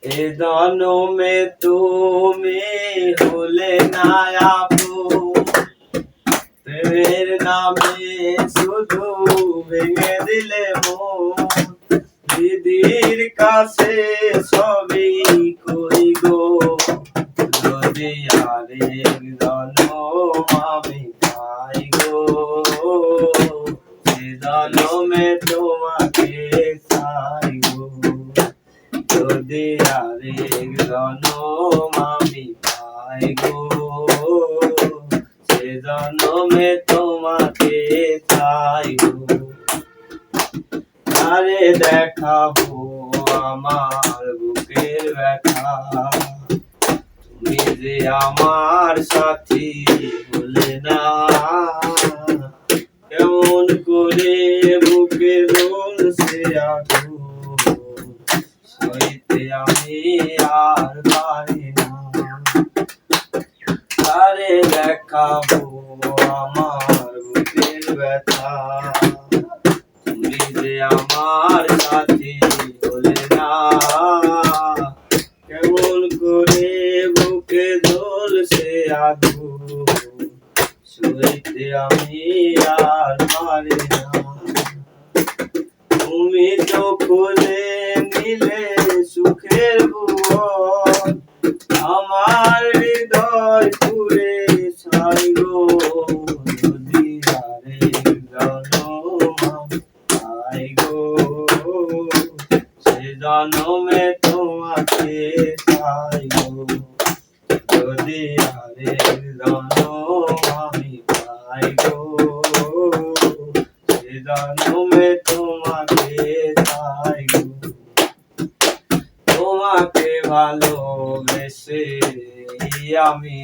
এ জনমে তুমি হলে না আপন, প্রেমের নামে শুধু ভেঙে দিলে মন। দিদির কাছে সবই করি গো, যদি আরেক জনম আমি পাই গো, সে জনমে তোমাকে চাই গো, যদি আরেক জনম আমি পাই গো, সে জনমে তোমাকে চাই গো। আরে দেখাবো আমার বুকের ব্যথা, তুমি যে আমার সাথী হলে না। কেমন করে বুকে জ্বলছে আগুন, সইতে আমি আর পারি না। আরে দেখাবো আমার বুকের ব্যথা, তুমি যে আমার সাথী হলে না। কেমন করে বুকে জ্বলছে আগুন, সইতে আমি আর পারি না। তুমি তো খুলে নিলে সুখের ভুবন, আমার হৃদয় পুরে ছাই গো, যদি আরেক জনম আমি পাই গো, সে জনমে তোমাকে চাই গো, যদি আরেক জনম আমি পাই গো, সে জনমে তোমাকে চাই গো। তোমাকে ভালোবেসে আমি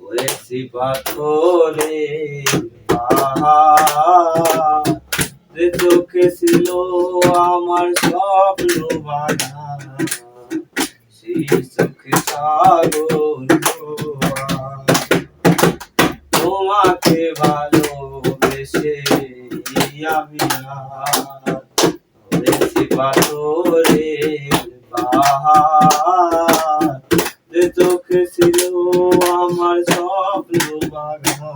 হয়েছি পাথরে পাহাড়, যে চোখে ছিল আমার স্বপ্ন বাঁধা, সেই চোখে সাগর তোমাকে ভালোবেসে আমি হয়েছি পাথরে পাহাড়, যে চোখে ছিল আমার স্বপ্ন বাঁধা,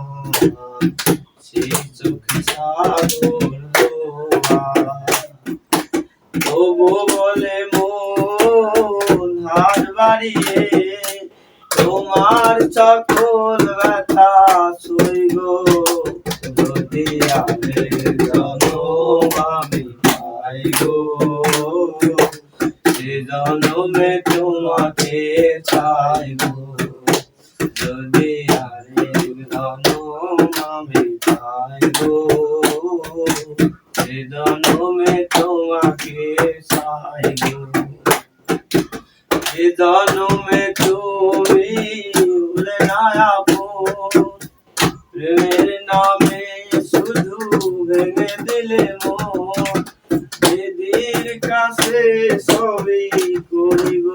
সেই চোখে সাগর তবু বলে মন হাত বাড়িয়ে তোমার সকল ব্যথা সই গো, যদি আরেক জনম আমি পাই গো, সে জনমে তোমাকে চাই গো, যদি আরেক জনম আমি পাই গো, সে জনমে তোমাকে চাই গো। এ জনমে তুমি হলে না আপন, প্রেমের নামে শুধু ভেঙে দিলে মন। দিদির কাছে সবই করি গো,